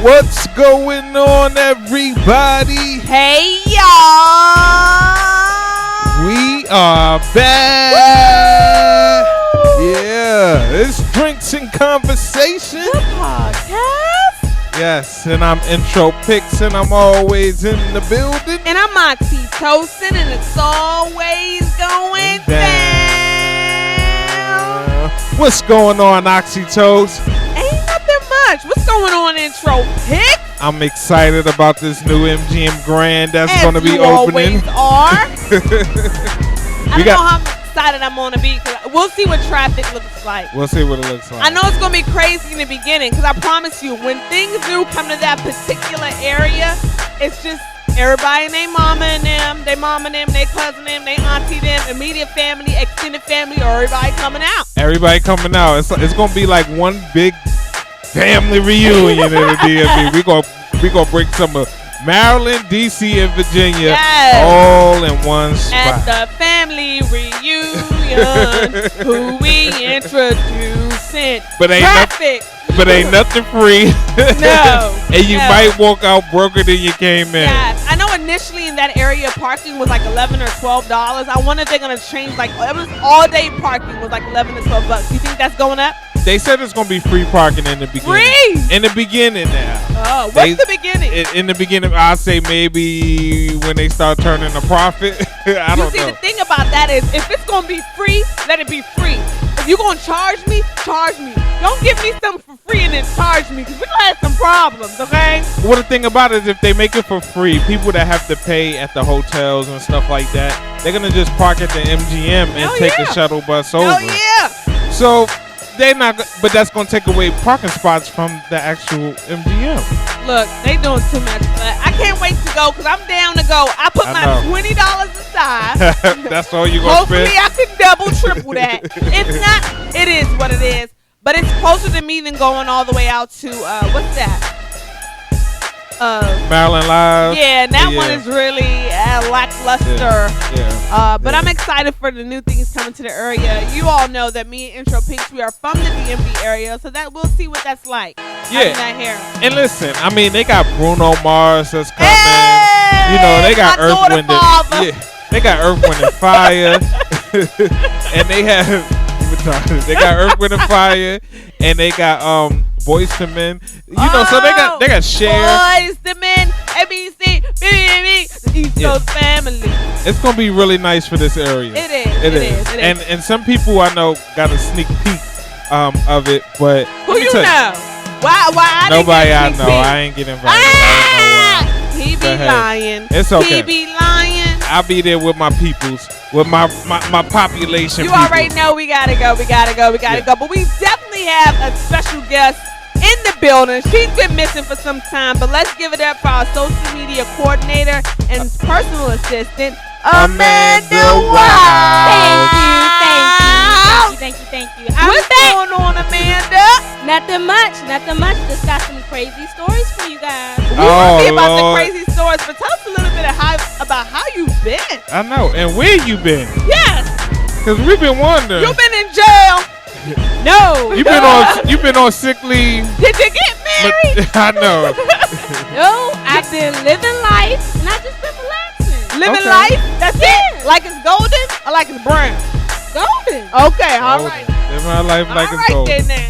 What's going on, everybody? Hey, y'all! We are back. Woo! Yeah, it's Drinks and Conversation. The podcast. Yes, and I'm Intro Picks, and I'm always in the building. And I'm Oxytocin, and it's always going down. What's going on, Oxytocin? Ain't nothing much. What's going on, Intro Picks? I'm excited about this new MGM Grand that's going to be Always opening. are. I don't know how excited I'm going to be. Cause we'll see what traffic looks like. We'll see what it looks like. I know it's going to be crazy in the beginning because I promise you, when things do come to that particular area, it's just everybody and their mama and them, their mama and them, their cousin and them, their auntie them, immediate family, extended family, or everybody coming out. Everybody coming out. It's going to be like one big family reunion in the DMV. We gonna bring some of Maryland, DC, and Virginia all in one spot. At the family reunion, who we introducing. But ain't nothing free. No. And you might walk out broker than you came in. Yes. I know initially in that area parking was like $11 or $12. I wonder if they're gonna change, like it was all day parking was like $11 to $12. You think that's going up? They said it's gonna be free parking in the beginning. Free? In the beginning now. Oh, what's the beginning? In the beginning, I'll say maybe when they start turning a profit. I don't know. You see, the thing about that is, if it's gonna be free, let it be free. If you're gonna charge me, charge me. Don't give me something for free and then charge me, because we're gonna have some problems, okay? Well, the thing about it is, if they make it for free, people that have to pay at the hotels and stuff like that, they're gonna just park at the MGM and take a shuttle bus over. Oh yeah. So they're not, but that's gonna take away parking spots from the actual MGM. Look, they doing too much, but I can't wait to go because I'm down to go. I put my $20 aside. That's all you gonna spend? Hopefully I can double, triple that. If not, it is what it is. But it's closer to me than going all the way out to, what's that? Maryland Live. Yeah, and that one is really lackluster. But I'm excited for the new things coming to the area. You all know that me and Intro Pinks, we are from the DMV area, so that we'll see what that's like. Yeah. That hair. And listen, I mean, they got Bruno Mars that's coming. Hey, you know, they got Earth, Wind, and they got Earth, Wind, and Fire, and they got Earth, Wind, and Fire, and they got Boys to Men. You know, so they got Cher. Boys to Men, ABC, BBB, the East Coast family. It's gonna be really nice for this area. It is. And some people I know got a sneak peek of it, but who you know? Why? Nobody I know. I ain't getting invited. He be lying. It's okay. He be lying. I'll be there with my peoples, with my population. You already know we gotta go. But we definitely have a special guest in the building. She's been missing for some time, but let's give it up for our social media coordinator and personal assistant, Amanda Wild. Thank you. What's going on, Amanda? Nothing much. Just got some crazy stories for you guys. We want to be about the crazy stories, but tell us a little bit about how you've been. I know, and where you been? Yes. Because we've been wondering. You've been in jail. No. You've been on sick leave. Did you get married? I know. No, I've been living life, and I've just been relaxing. Living life? That's it? Like it's golden or like it's brown? Golden. Okay, all right. Live my life like it's golden. All right then.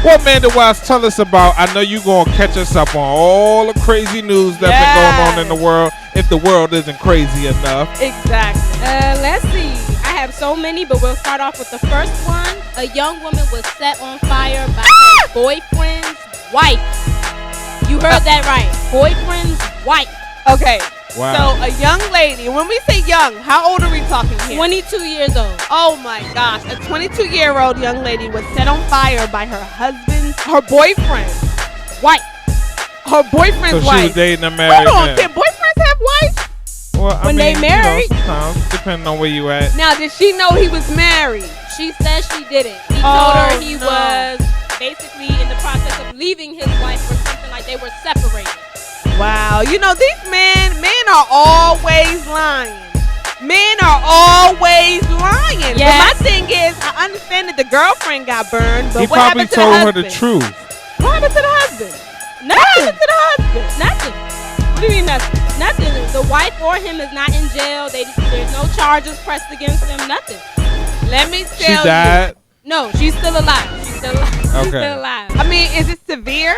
What Amanda Wiles, tell us about? I know you're going to catch us up on all the crazy news that's been going on in the world, if the world isn't crazy enough. Exactly. Let's see. I have so many, but we'll start off with the first one. A young woman was set on fire by her boyfriend's wife. You heard that right. Boyfriend's wife. Okay. Wow. So a young lady, when we say young, how old are we talking here? 22 years old. Oh my gosh. A 22-year-old young lady was set on fire by her boyfriend's wife. Her boyfriend's wife. So she was dating a married man. Can boyfriends have wives? Well, I mean, they married. Sometimes, depending on where you at. Now, did she know he was married? She says she didn't. He told her he was basically in the process of leaving his wife or something, like they were separated. Wow. You know, these men are always lying. Men are always lying. Yes. But my thing is, I understand that the girlfriend got burned, but he what probably happened to the told her husband? the truth. What happened to the husband? Nothing. To the husband. Nothing. What do you mean nothing? Nothing. The wife or him is not in jail. There's no charges pressed against them. Nothing. Let me She tell you. died. No, she's still alive. She's still alive. She's Okay. still alive. I mean, is it severe?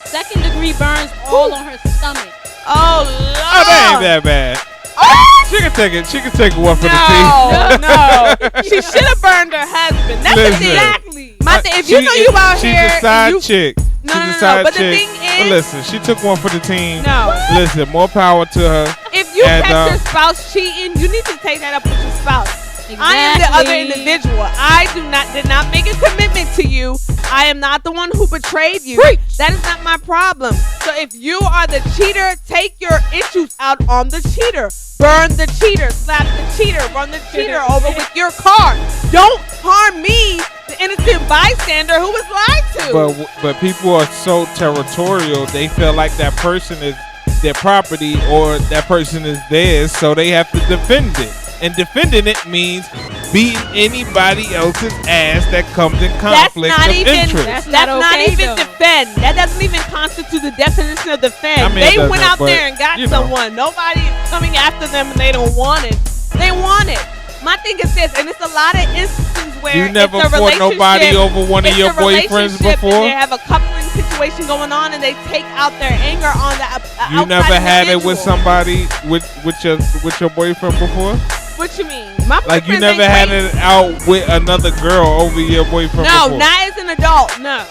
2nd degree burns all on her stomach. Oh, Lord. Oh, that ain't that bad. Oh, She can take it. She can take one for the no, team. no. She should have burned her husband. That's Listen. exactly. My thing, if you know you out she's here. a side you, chick. No, She's no, a no, side but the chick. thing But is- listen, she took one for the team. No. Listen, more power to her. If you And, catch your spouse cheating, you need to take that up with your spouse. Exactly. I am the other individual. I did not make a commitment to you. I am not the one who betrayed you. Preach. That is not my problem. So if you are the cheater, take your issues out on the cheater. Burn the cheater, slap the cheater, run the cheater over with your car. Don't harm me, the innocent bystander who was lied to. But people are so territorial. They feel like that person is their property or that person is theirs, so they have to defend it. And defending it means beating anybody else's ass that comes in conflict of interest. That's not not okay, even though. defend. That doesn't even constitute the definition of defend. I mean, They it went doesn't, out but, there and got you know. someone. Nobody is coming after them and they don't want it. They want it. My thing is this, and it's a lot of instances where You never it's a fought nobody relationship- over one of it's your a boyfriends relationship before? And they have a coupling situation going on, and they take out their anger on the You never outside had it with individual. somebody with your boyfriend before? What you mean? My Like you boyfriends never ain't had crazy. it out with another girl over your boyfriend No, before? not as an adult. No.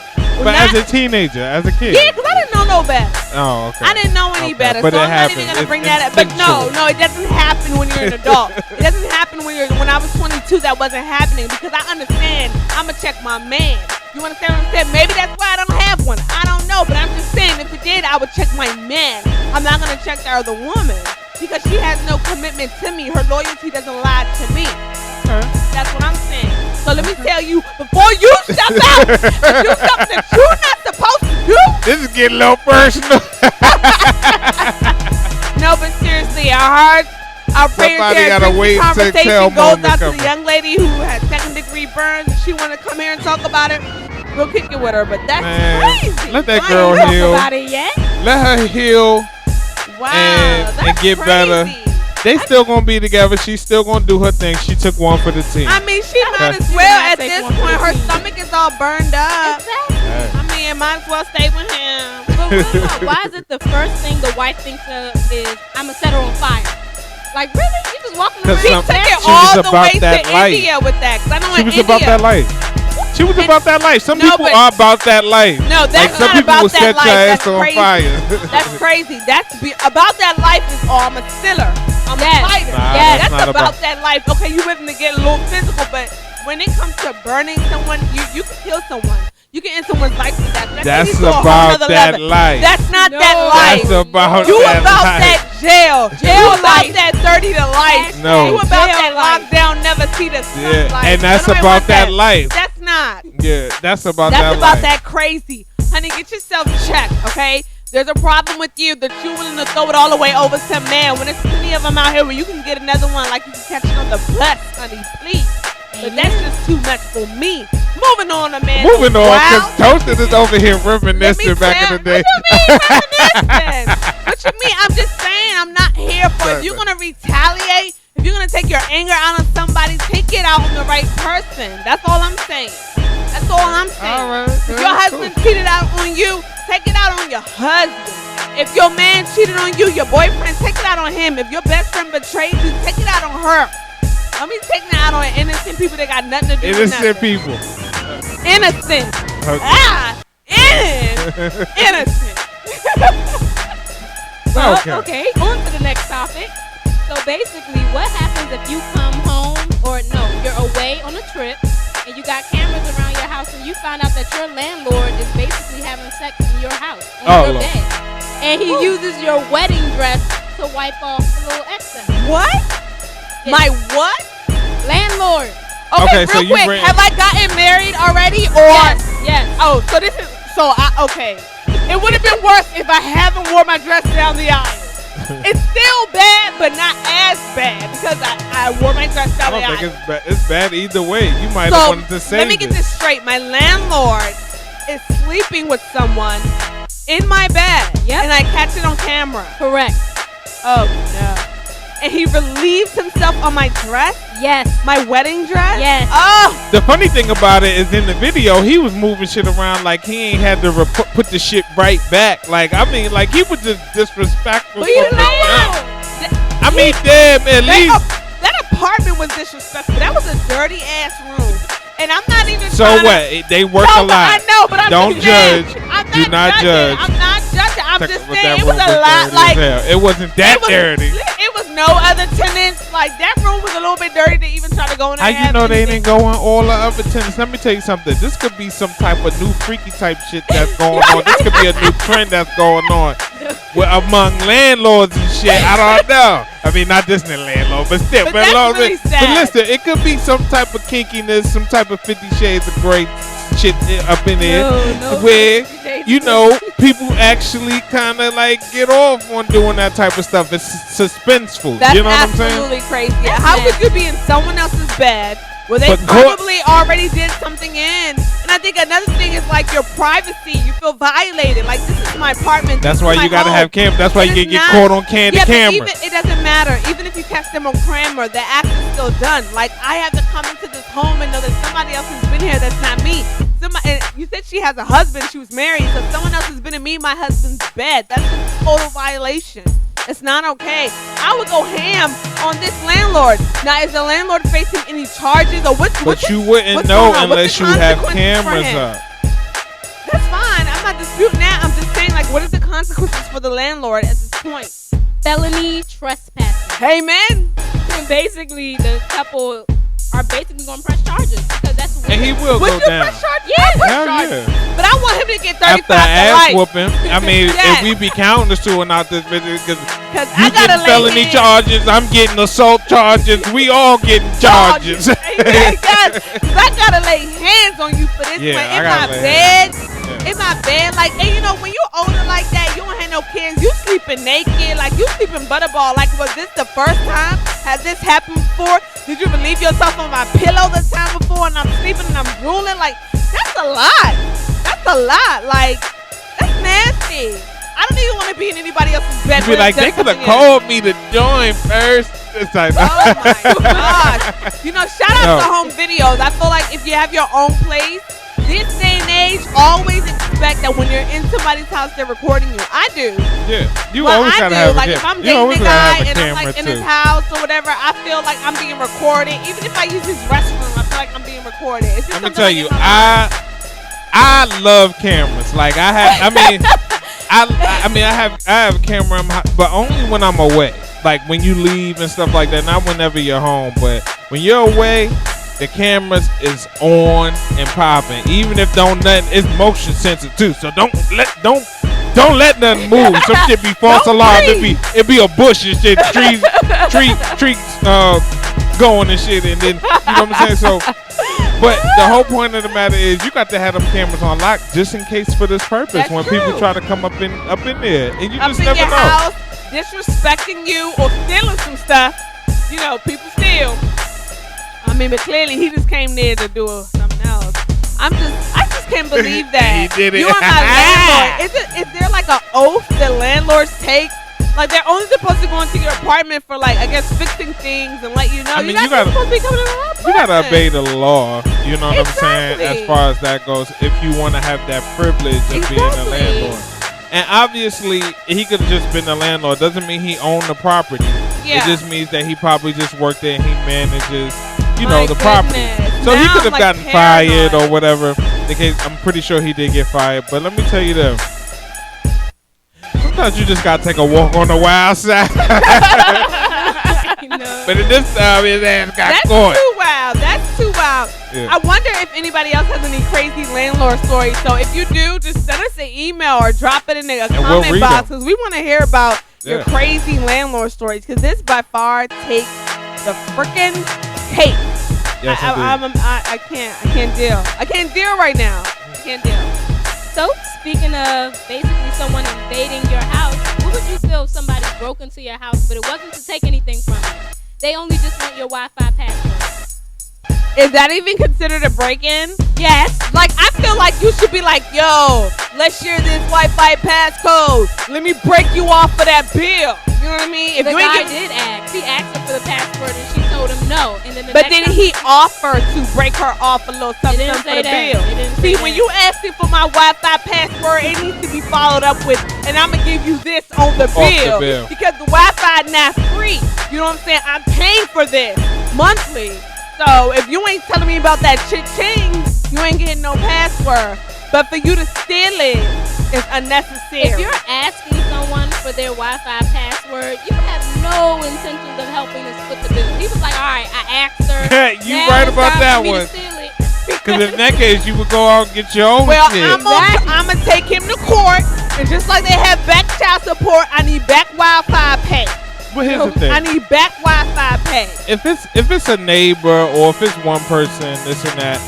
But Not- as a teenager, as a kid. yeah, because I didn't know no better. Oh, okay. I didn't know any Okay, better, but so it I'm not even happens. gonna It's bring that up. But instinctual. no, it doesn't happen when you're an adult. It doesn't happen when I was 22. That wasn't happening because I understand. I'ma check my man. You understand what I'm saying? Maybe that's why I don't have one. I don't know, but I'm just saying if it did, I would check my man. I'm not gonna check the other woman because she has no commitment to me. Her loyalty doesn't lie to me. That's what I'm saying. So let me tell you, before you step out and do something that you're not supposed to do. This is getting a little personal. No, but seriously, our prayers Somebody here. gotta wait until conversation tell goes Mom to out to come. the young lady who had 2nd-degree burns. If she want to come here and talk about it, we'll kick it with her. But that's Man, crazy. let that Why girl you talk heal. about it yet? Let her heal. Wow, and that's get crazy. better. They still gonna be together. She's still gonna do her thing. She took one for the team. I mean, she might Okay. as She well did not at take this one for point. the Her team. stomach is all burned up. Hey. I mean, might as well stay with him. But real talk, why is it the first thing the wife thinks of is I'ma set her on fire? Like really? You just walking 'Cause around? She some- took it she all was the about way to that life. India with that. 'Cause I know She in was India, about that life. She was about that life. Some No, people but- are about that life. No, that's like some not people about will that set life. your ass That's on crazy. fire. That's crazy. About that life is I'm a stiller. I'm Yes. a fighter. Nah, Yes. that's That's not about that life. Okay, you willing to get a little physical, but when it comes to burning someone, you can kill someone. You can end someone's life with that. That's takes it to a whole about nother that level. life. That's not No. that life. That's about You that about life. that jail. You about life. that 30 to life. No. You about Jail that life. lockdown, never see the sun Yeah, life. and that's Nobody about wants that life. That's not. Yeah, that's about That's that about life. that crazy. Honey, get yourself checked, okay? There's a problem with you that you're willing to throw it all away over some man when there's plenty of them out here where you can get another one like you can catch another bus, honey, please. But that's just too much for me. Moving on, a man. Moving on, Wow. because Toasted is over here Let me reminiscing back in tell- the day. What you mean reminiscing? What you mean? I'm just saying I'm not here for if you're gonna retaliate, if you're gonna take your anger out on somebody, take it out on the right person. That's all I'm saying. That's all I'm saying. All right, If your husband cheated out on you, take it out on your husband. If your man cheated on you, your boyfriend, take it out on him. If your best friend betrayed you, take it out on her. Let me take it out on innocent people that got nothing to do with Innocent nothing. people. Innocent. Okay. Innocent. Well, Okay. okay, on to the next topic. So basically, what happens if you come home or no, you're away on a trip and you got cameras around your house and you find out that your landlord is basically having sex in your house on your Lord. bed, and he uses your wedding dress to wipe off a little excess. What? Yes. My what? Landlord. Okay, Okay, real so you quick. bring- Have I gotten married already or? Yes. Yes. Oh, so this is okay. It would have been worse if I haven't wore my dress down the aisle. It's still bad, but not as bad because I wore my dress I down the don't aisle. think it's bad. It's bad either way. You might have So wanted to save let me get it. this straight. My landlord is sleeping with someone in my bed. Yep. And I catch it on camera. Correct. Oh, no. And he relieved himself on my dress? Yes. My wedding dress? Yes. Oh! The funny thing about it is in the video, he was moving shit around like he ain't had to put the shit right back. Like, I mean, like, he was just disrespectful. But you from know the what? jump. I mean, damn, at least. That apartment was disrespectful. That was a dirty-ass room. And I'm not even So trying what? They work no, a lot. I know, but I'm Don't just saying, judge. I'm Do not judge. I'm not judging. I'm just But saying that it was room a lot dirty like as hell. It wasn't that dirty. It was no other tenants. Like that room was a little bit dirty to even try to go in there. How you know they didn't go on all the other tenants? Let me tell you something. This could be some type of new freaky type shit that's going on. This could be a new trend that's going on among landlords and shit. I don't know. I mean, not Disney landlord, but still. But that's really sad. But listen, it could be some type of kinkiness, some type of 50 Shades of Grey shit up in there, where you know people actually kind of like get off on doing that type of stuff. It's suspenseful. That's you know what I'm saying? absolutely crazy. How could you be in someone else's bed where they But probably already did something in? And I think another thing is like your privacy. You feel violated. Like this is my apartment. That's why you gotta have cameras. That's why you get caught on camera. Even, it doesn't matter. Even if you catch them on camera, the act is still done. Like I have to come into this home and know that somebody else has been here that's not me. And you said she has a husband. She was married, so someone else has been in my husband's bed. That's a total violation. It's not okay. I would go ham on this landlord. Now, is the landlord facing any charges or what's But you wouldn't know unless you have cameras up. That's fine. I'm not disputing that. I'm just saying, like, what is the consequences for the landlord at this point? Felony trespassing. Hey, man. And basically, the couple are basically going to press charges because that's what. And he will Would go you down. press charges? Yeah. Press Hell charges. yeah. But I want him to get 35 After an ass life. whooping, I mean, Yes. if we be counting this two and out this video, because Because you I gotta getting lay felony hands. charges, I'm getting assault charges, we all getting charges. Because I gotta lay hands on you for this Yeah, one. I In gotta my lay bed. Yeah. In my bed. Like, and you know, when you're older like that, you don't have no kids. You sleeping naked. Like, you sleeping butterball. Like, was this the first time? Has this happened before? Did you relieve yourself on my pillow the time before and I'm sleeping and I'm drooling? Like, that's a lot. That's a lot. Like, that's nasty. I don't even want to be in anybody else's bed. You be like, they could have called me to join first. It's like, Oh my gosh. You know, shout out to home videos. I feel like if you have your own place, this day and age, always expect that when you're in somebody's house, they're recording you. I do. Yeah, you Well, always I gotta do. have Like a if I'm you dating always a gotta guy have a and I'm camera like in too. his house or whatever, I feel like I'm being recorded. Even if I use his restroom, I feel like I'm being recorded. It's just Let me something tell like you, in my mind. I love cameras. Like I have a camera, but only when I'm away. Like when you leave and stuff like that. Not whenever you're home, but when you're away, the cameras is on and popping. Even if it's motion sensitive too. So don't let nothing move. Some shit be false alarm. It be a bush and shit, trees going and shit, and then you know what I'm saying. So, but the whole point of the matter is you got to have them cameras on lock just in case for this purpose. That's when true. people try to come up in there, and you Up just in never your know. house, disrespecting you or stealing some stuff. You know, people steal. I mean, but clearly he just came there to do something else. I just can't believe that. He did it. You are my landlord. Is there like an oath that landlords take? Like they're only supposed to go into your apartment for like, I guess, fixing things and let you know. I mean, you're not supposed to be coming to my apartment. You gotta obey the law. You know what I'm saying? Exactly. As far as that goes, if you want to have that privilege of being a Exactly. landlord. And obviously, he could have just been a landlord. Doesn't mean he owned the property. Yeah. It just means that he probably just worked there and he manages, My the property. goodness. So he Now could I'm, have like, gotten paranoid. fired or whatever. The case, I'm pretty sure he did get fired. But let me tell you this. Sometimes you just gotta take a walk on the wild side. But in this time, his ass got That's caught. too wild. That's too wild. Yeah. I wonder if anybody else has any crazy landlord stories. So if you do, just send us an email or drop it in the we'll comment read box them. because we want to hear about your Yeah. crazy landlord stories because this by far takes the freaking cake. Yes, indeed. I can't deal. I can't deal right now. I can't deal. So, speaking of basically someone invading your house, what would you feel if somebody broke into your house, but it wasn't to take anything from you? They only just want your Wi-Fi password. Is that even considered a break-in? Yes. Like, I feel like you should be like, yo, let's share this Wi-Fi passcode. Let me break you off for that bill. You know what I mean? If The you ain't guy give- did ask. He asked her for the password and she told him no. And then But then he offered to break her off a little something didn't for say the that. bill. It didn't See, say when that. you asking for my Wi-Fi password, it needs to be followed up with, and I'm going to give you this on the bill. Because the Wi-Fi not free. You know what I'm saying? I'm paying for this monthly. So if you ain't telling me about that ching, you ain't getting no password. But for you to steal it is unnecessary. If you're asking someone for their Wi-Fi password, you have no intentions of helping to split the bill. He was like, all right, I asked her. You Now right it's about time that for me to one. steal it. Because in that case, you would go out and get your own Well, shit. I'm going to take him to court. And just like they have back child support, I need back Wi-Fi pay. But here's the thing. I need back Wi-Fi pay. If it's a neighbor or if it's one person, this and that,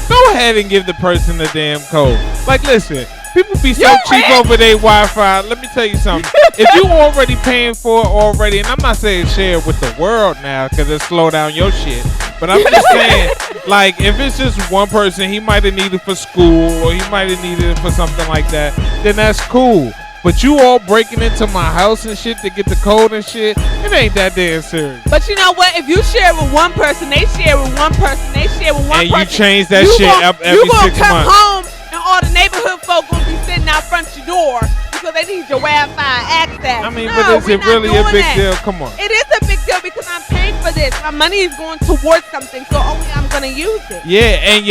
go ahead and give the person the damn code. Like, listen, people be so cheap over their Wi-Fi. Let me tell you something. If you already paying for it already, and I'm not saying share it with the world now because it slow down your shit, but I'm just saying, like, if it's just one person, he might have needed for school or he might have needed it for something like that, then that's cool. But you all breaking into my house and shit to get the code and shit, it ain't that damn serious. But you know what? If you share it with one person, they share it with one person, they share it with one person. And you change that shit up every 6 months. You gonna come home and all the neighborhood folk gonna be sitting out front your door because they need your Wi-Fi access. I mean, no, but is we're it not really a doing big that. deal? Come on. It is a big deal because I'm paying for this. My money is going towards something, so only I'm gonna use it. Yeah, and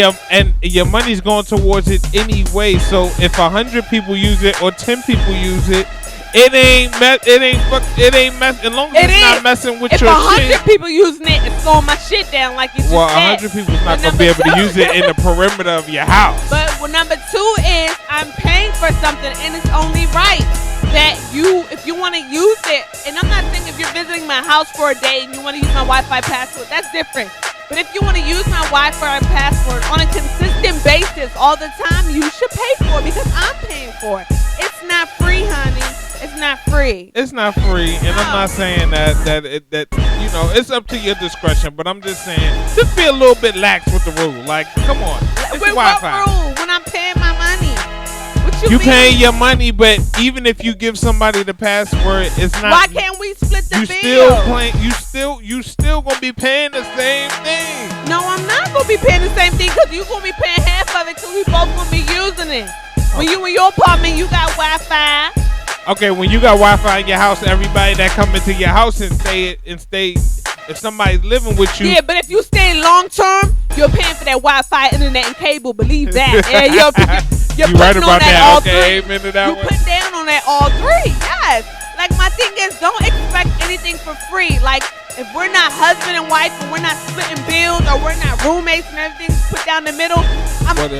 your money's going towards it anyway. So if 100 people use it or 10 people use it, it ain't mess. As long as it's not messing with if your 100 shit. people using it, it's slowing my shit down like you just Well, said. 100 people's not But gonna be able number to use it in the perimeter of your house. But number 2 is I'm paying for something, and it's only right that if you want to use it, and I'm not saying if you're visiting my house for a day and you want to use my Wi-Fi password, that's different. But if you want to use my Wi-Fi password on a consistent basis all the time, you should pay for it because I'm paying for it. It's not free, honey. It's not free. It's not free, and I'm not saying that you know, it's up to your discretion. But I'm just saying, just be a little bit lax with the rule. Like, come on, it's With Wi-Fi. what rule? When I'm paying my money. What You mean? paying your money, but even if you give somebody the password, it's not. Why can't we split the you bill? still paying? You still gonna be paying the same thing. No, I'm not gonna be paying the same thing because you gonna be paying half of it because we both gonna be using it. When you in your apartment, you got Wi-Fi. Okay, when you got Wi-Fi in your house, everybody that come into your house and stay, if somebody's living with you. Yeah, but if you stay long term, you're paying for that Wi-Fi, internet, and cable. Believe that. Yeah, you're You right putting about on that that. all Okay, three. amen to that You one. put down on that all three. Yes. Like my thing is, don't expect anything for free. Like if we're not husband and wife, and we're not splitting bills, or we're not roommates and everything's put down the middle.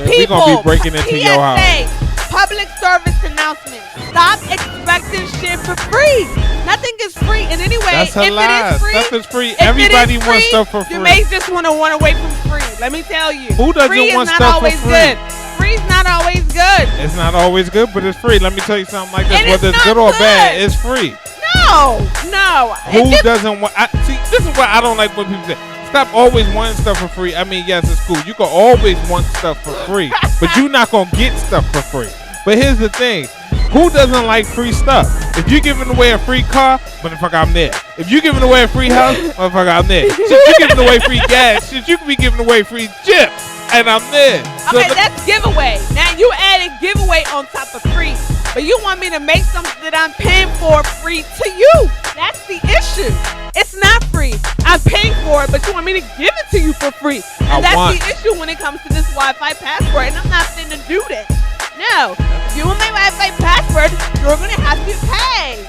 We gonna be breaking into your house. Public service announcement. Stop expecting shit for free. Nothing is free. And anyway, That's a if lie. it is free, Stuff is free. if Everybody it is wants free, stuff for free. You may just want to run away from free. Let me tell you. Who doesn't free want is not stuff for always free? good. Free's not always good. It's not always good, but it's free. Let me tell you something like this. And Whether it's it's not good or good. bad, it's free. No. Who doesn't want? See, this is what I don't like when people say. Stop always wanting stuff for free. I mean, yes, it's cool. You can always want stuff for free, but you're not gonna get stuff for free. But here's the thing. Who doesn't like free stuff? If you're giving away a free car, motherfucker, I'm there. If you're giving away a free house, motherfucker, I'm there. Shit, you're giving away free gas. Shit, you can be giving away free chips, and I'm there. So Okay, that's giveaway. Now you added giveaway on top of free. But you want me to make something that I'm paying for free to you. That's the issue. It's not free. I'm paying for it, but you want me to give it to you for free. And that's the issue when it comes to this Wi-Fi password. And I'm not saying to do that. No. If you want my Wi-Fi password, you're going to have to pay.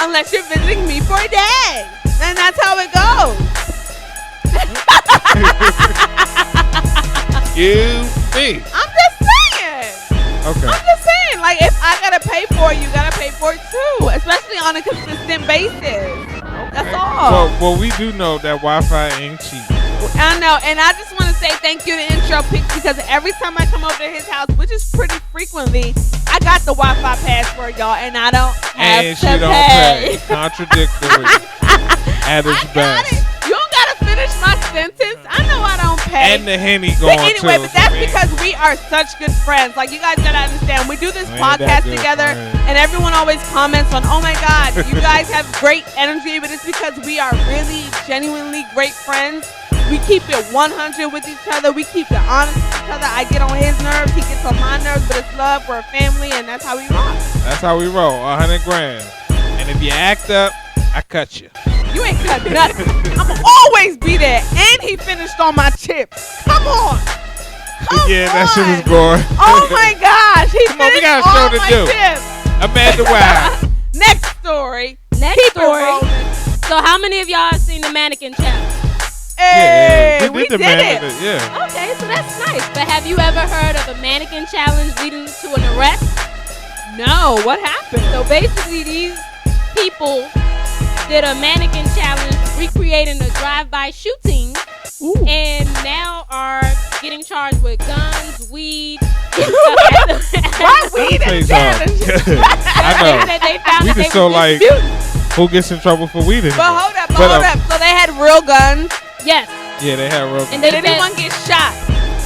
Unless you're visiting me for a day. And that's how it goes. me. I'm just saying. Okay. I'm just saying, like, if I gotta pay for it, you gotta pay for it too, especially on a consistent basis. That's all. Well, we do know that Wi-Fi ain't cheap. I know, and I just want to say thank you to Intro Pics because every time I come over to his house, which is pretty frequently, I got the Wi-Fi password, y'all, and I don't have And to she don't pay. Contradictory. At its I got best. it. You don't gotta finish my sentence. I know I don't okay. And the Henny But going anyway, too. but that's because we are such good friends. Like, you guys gotta understand, we do this We ain't that podcast good together, friends. and everyone always comments on, oh my God, you guys have great energy, but it's because we are really, genuinely great friends. We keep it 100 with each other. We keep it honest with each other. I get on his nerves, he gets on my nerves, but it's love. We're a family, and that's how we rock. That's how we roll. 100 grand. And if you act up, I cut you. You ain't cut nothing. I'm gonna always be there. And he finished on my chips. Come on. Yeah, that shit is going. Oh my gosh. He Come on, we finished got a show all to my do. chips. Amanda Wild. Next story. Next Keep it story. rolling. So how many of y'all have seen the mannequin challenge? Hey, Yeah, we the did it. mannequin, yeah. Okay, so that's nice. But have you ever heard of a mannequin challenge leading to an arrest? No, what happened? So basically, these people did a mannequin challenge recreating a drive-by shooting, and now are getting charged with guns, weed. Why weed Let me and tell you challenge? something. I They know. said they found We that they just so was like, disputing. who gets in trouble for weed? But hold up, But, hold up. So they had real guns. Yes, Yeah, they have real. and they Did said anyone get shot?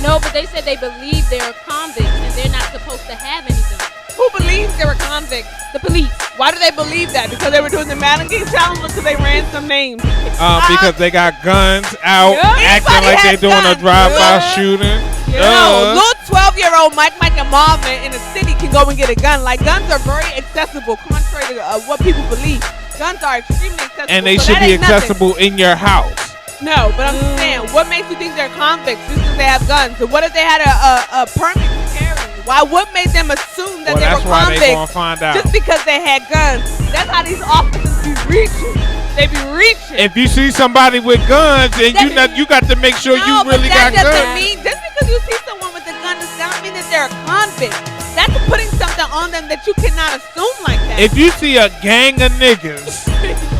no, but they said they believe they're convicts and they're not supposed to have any guns. Who believes they were convicts? The police. Why do they believe that? Because they were doing the mannequin challenge or because they ran some names? Because they got guns out, Yeah. acting Anybody like has they're doing a guns. drive-by Yeah. shooting. No, little 12-year-old Mike and Marvin in the city can go and get a gun. Like, guns are very accessible, contrary to what people believe. Guns are extremely accessible. And they so should that be ain't nothing. accessible in your house. No, but I'm just saying, what makes you think they're convicts just because they have guns? And what if they had a permit to carry? What made them assume that Well, they that's were why they gonna convicts find out. just because they had guns? That's how these officers be reaching. They be reaching. If you see somebody with guns, and you got to make sure you really but got that doesn't guns. mean just because you see someone with a gun does not mean that they're a convict. That's putting something on them that you cannot assume like that. If you see a gang of niggas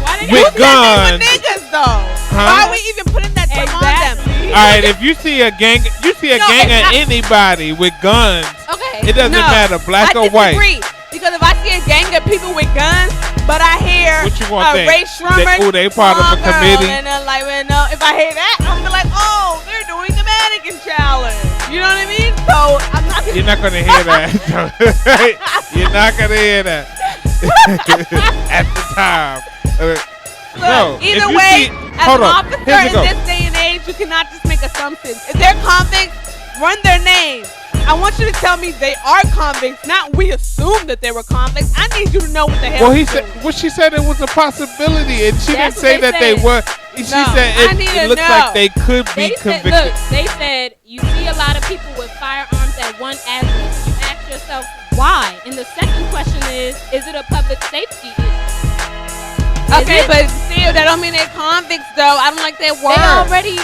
Why they with use that guns. name with niggas though? Huh? Why are we even putting that term on them? All right, if you see a gang, No, of it's not- anybody with guns, Okay. it doesn't matter, black I or white. disagree. Because if I see a gang of people with guns, but I hear What you gonna think? Ray Shrummer, They part of a girl, committee? and then like, well, no, if I hear that, I'm gonna be like, oh, they're doing the mannequin challenge. You know what I mean? So I'm not. You're not gonna hear that. You're not gonna hear that at the time. Look, No, if either you way, see- as hold an on, officer here's the in go. this day and age, you cannot just make assumptions. If they're convicts, run their name. I want you to tell me they are convicts, not we assume that they were convicts. I need you to know what the hell. Well, you're doing. she said it was a possibility, and she didn't That's say what that they they said. were. She No, said I need it to looks know. like they could be They said, convicted. look, they said you see a lot of people with firearms at one address. You ask yourself why. And the second question is it a public safety issue? Okay, but still, that don't mean they're convicts, though. I don't like that word. They already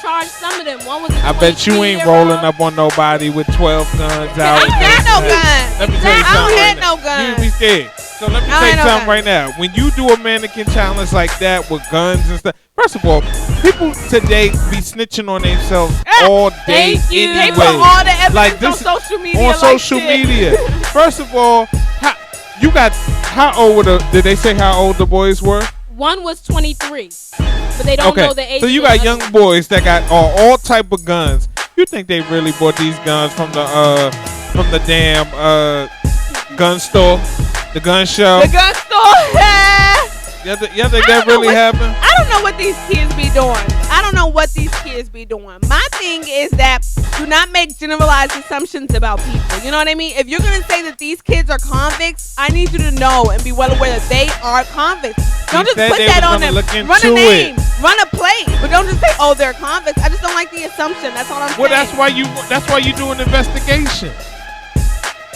charged some of them. One was a I bet you ain't 23-year-old. rolling up on nobody with 12 guns out. I don't have no guns. Let me tell you I don't something. have right no now. guns. You be scared. So let me I tell you ain't no something right now. When you do a mannequin challenge like that with guns and stuff, first of all, people today be snitching on themselves all day Thank you. They anyway. put all the evidence Like this on social media. on like social shit. media. First of all, how old were did they say how old the boys were? One was 23, but they don't know the age. So you of the got young other. boys that got all type of guns. You think they really bought these guns from the damn gun store, the gun show? The gun store. You think that really happened? I don't know what these kids be doing. I don't know what these kids be doing. My thing is that do not make generalized assumptions about people. You know what I mean? If you're going to say that these kids are convicts, I need you to know and be well aware that they are convicts. Don't just said put they that was on gonna them. look Run into a name. it. Run a plate. But don't just say, oh, they're convicts. I just don't like the assumption. That's all I'm Well, saying. that's why you do an investigation.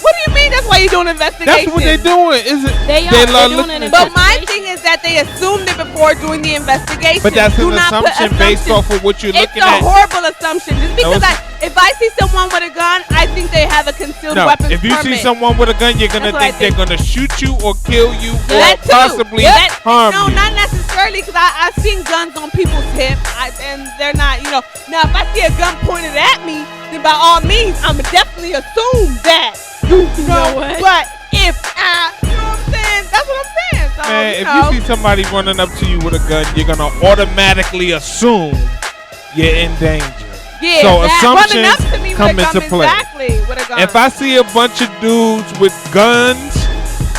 What do you mean that's why you're doing an investigation? That's what they're doing. Is it? They're doing looking an into- But my thing is that they assumed it before doing the investigation. But that's Do an not put assumption based assumptions. off of what you're It's looking a at. horrible assumption. Just because No, if I see someone with a gun, I think they have a concealed No, weapons if you see permit. someone with a gun, you're gonna That's what I think they're gonna shoot you or kill you or That too. possibly Yeah, harm no, you. not necessarily, because I've seen guns on people's hips, and they're not, Now, if I see a gun pointed at me, then by all means, I'm definitely assume that. You know what? But if you know what I'm saying? That's what I'm saying. So, Man, you if know. you see somebody running up to you with a gun, you're gonna automatically assume you're in danger. Yeah, So running up assumptions to me come with a gun, into play. exactly with a gun. If I see a bunch of dudes with guns,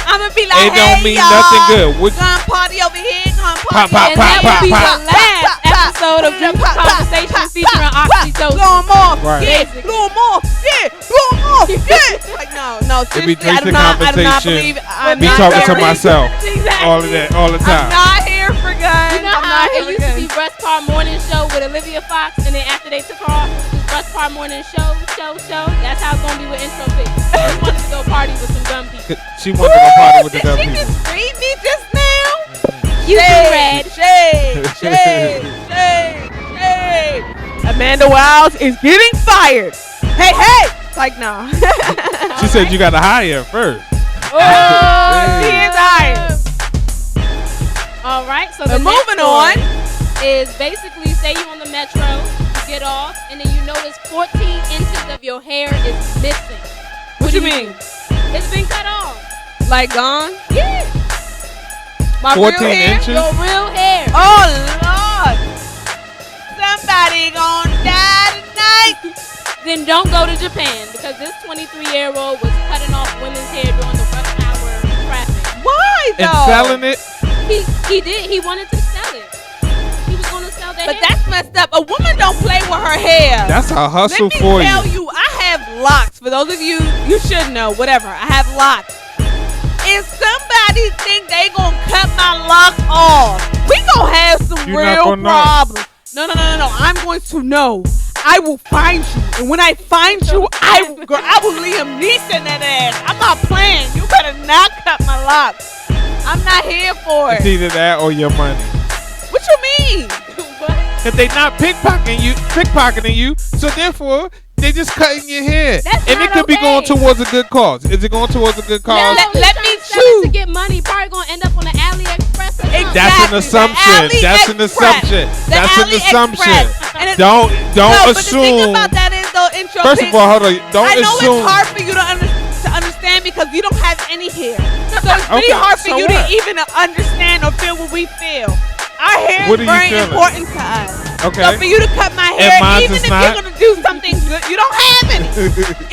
I'm gonna be like, it don't hey, mean y'all, nothing good. gun party over here, gun Pop, party pop, over And pop, that there. will be pop. the last episode of Dream Conversation featuring Oxytocin. Blow 'em off. Right. Yeah, blow 'em off. Yeah, blow 'em off. Yeah. Like, no, It be seriously, I do drinking not conversation, believe I'm be not talking to here- myself Exactly. all of that, all the I'm time. not here for guns. You know I'm how not here it for used to be guns. Russ Parr Morning Show with Olivia Fox, and then after they took her off, it was Russ Parr Morning Show. That's how it's gonna be with intro pics. She wanted to go party with some gun people. She wanted to go party with the Did dumb she people. just read me just now? You read. Shade. Amanda Wiles is getting fired. Hey. Like, no. She said you got to hire her first. Oh, she is hired. All right, so But the next moving on. story is basically say you on the metro, you get off, and then you notice 14 inches of your hair is missing. What you do mean? do? It's been cut off. Like, gone? Yeah, My 14 real hair? inches? your real hair. Oh, Lord. Somebody gonna die tonight. Then don't go to Japan because this 23-year-old was cutting off women's hair during the rush hour traffic. Why, though? And selling it? He did. He wanted to sell it. He was going to sell that But hair. that's messed up. A woman don't play with her hair. That's a hustle Let me for tell you. you, I have locks. For those of you, you should know, whatever. I have locks. If somebody think they gonna cut my lock off, we gonna have some You're not real gonna know. problems. No. I'm going to know. I will find you. And when I find you, I will Liam Neeson that ass. I'm not playing. You better not cut my locks. I'm not here for It's it. either that or your money. What you mean? Because they not pickpocketing you, so therefore they just cutting your hair. That's and it not could be going okay. towards a good cause. Is it going towards a good cause? Let me Sell it to choose. get money. Probably going to end up on the AliExpress or something. That's an Exactly. assumption. The That's an AliExpress. assumption. The That's an AliExpress. assumption. And it's- Don't No, but the thing assume. about that is, though, intro First of pics, all, hold on. Don't I know assume. it's hard for you to understand because you don't have any hair. So it's really Okay, hard for so you what? to even understand or feel what we feel. Our hair What is are you very feeling? important to us. Okay. So for you to cut my And hair, mine's even is if not. you're going to do something good, you don't have any.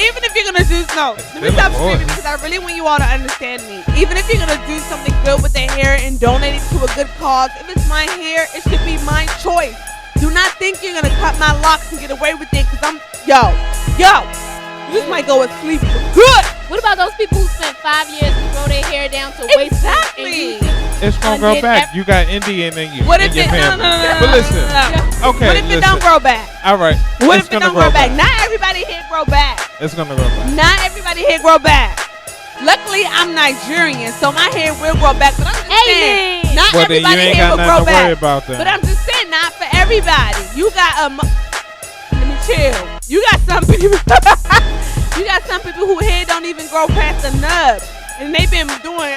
Even if you're going to do, no, let me Good stop Lord. screaming because I really want you all to understand me. Even if you're going to do something good with the hair and donate it to a good cause, if it's my hair, it should be my choice. Do not think you're going to cut my locks and get away with it because yo, you just might go to sleep for good. What about those people who spent 5 years to grow their hair down to waist? Exactly. It's gonna grow back. You got Indian in you. What in if your it, family. no. But listen. Okay. What if it listen. don't grow back? All right. What it's if it gonna don't grow back? Not everybody hair grow back. It's gonna grow back. Not everybody hair grow back. Luckily, I'm Nigerian, so my hair will grow back. But I'm just saying, Amen. not Well, then you everybody ain't hair got will grow nothing to worry back. about then. But I'm just saying, not for everybody. You got let me chill. You got some people. You got some people who hair don't even grow past the nub, and they've been doing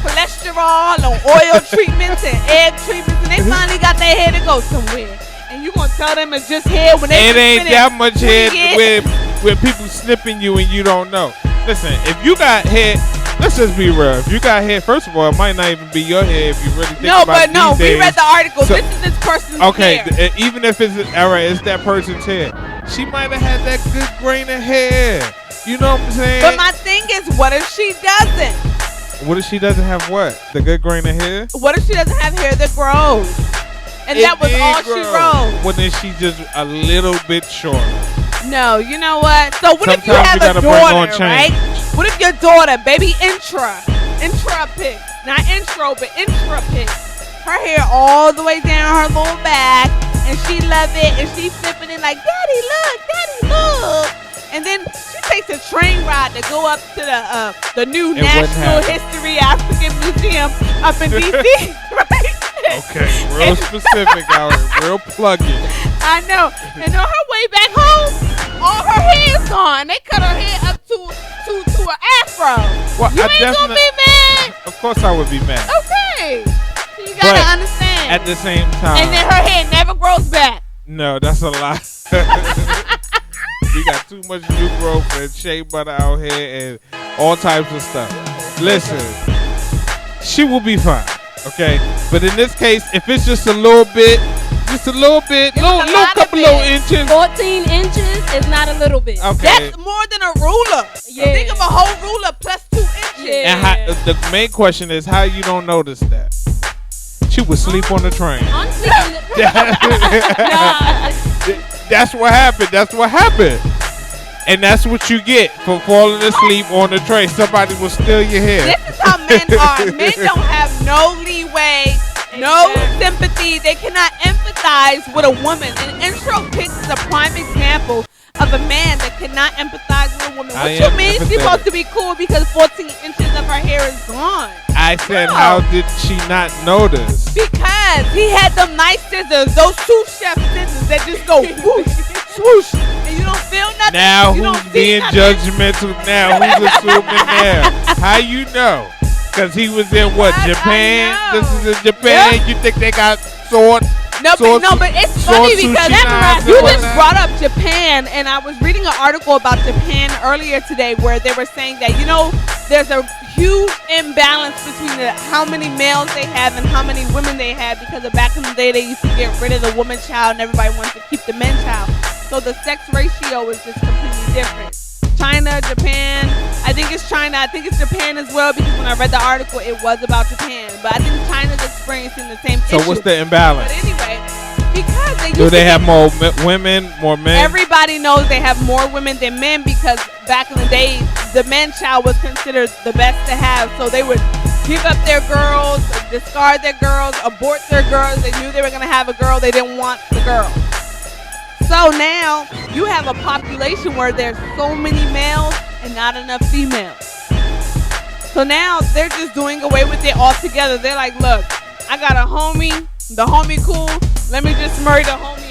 cholesterol and oil treatments and egg treatments, and they finally got their hair to go somewhere. And you gonna tell them it's just hair when they It ain't spend that much 20 hair years? with people snipping you and you don't know. Listen, if you got hair, let's just be real. If you got hair, first of all, it might not even be your hair if you really think No, about but it no, these we days. read the article. So- This is this person's Okay, hair. even if it's all right, it's that person's hair. She might have had that good grain of hair. You know what I'm saying? But my thing is, what if she doesn't? What if she doesn't have what? The good grain of hair? What if she doesn't have hair that grows? And It that was did all grow. she wrote. Well, then she just a little bit shorter. No, you know what? So what if you Sometimes have you a gotta bring on daughter, right? change. What if your daughter, baby intra pic, not intro, but intra pic, her hair all the way down her little back, and she love it, and she flipping it like, Daddy, look, and then she takes a train ride to go up to the new It wouldn't National happen. History African Museum up in D.C., right? Okay, real specific out here, real pluggy. I know. And on her way back home, all her hair's gone. They cut her hair up to an afro. Well, You I ain't gonna definitely- be mad. Of course, I would be mad. Okay. You gotta But understand. At the same time, And then her hair never grows back. no, that's a lie. We got too much new growth and shea butter out here and all types of stuff. Listen, she will be fine, okay? But in this case, if it's just a little bit, Just a little bit, It was a lot of couple it. little inches. 14 inches is not a little bit. Okay. That's more than a ruler. Yeah. Think of a whole ruler plus 2 inches. Yeah. And the main question is how you don't notice that. She would sleep on the train. I'm sleeping. That's what happened. That's what happened. And that's what you get for falling asleep on the train. Somebody will steal your hair. This is how men are. Men don't have no leeway, no sympathy. They cannot empathize with a woman. And Intro Pics is a prime example of a man that cannot empathize with a woman. What you mean she's supposed to be cool because 14 inches of her hair is gone? I said, No. how did she not notice? Because he had them nice scissors, those two chef scissors that just go whoosh, swoosh, and you don't feel nothing. Now you who's don't see being nothing. judgmental? Now who's assuming there? How you know? Because he was in what, I Japan? know. This is in Japan. Yeah. You think they got sword? No, but it's funny because sushi knives you and just whatnot? brought up Japan, and I was reading an article about Japan earlier today where they were saying that, there's a huge imbalance between how many males they have and how many women they have, because back in the day they used to get rid of the woman child and everybody wants to keep the men child. So the sex ratio is just completely different. China, Japan, I think it's China, I think it's Japan as well, because when I read the article it was about Japan, but I think China's experiencing the same issue. So what's the imbalance? But anyway, because they used Do to they have get- more women, more men? Everybody knows they have more women than men, because back in the day, the man child was considered the best to have. So they would give up their girls, discard their girls, abort their girls. They knew they were going to have a girl. They didn't want the girl. So now you have a population where there's so many males and not enough females. So now they're just doing away with it altogether. They're like, look, I got a homie, the homie cool. Let me just marry the homie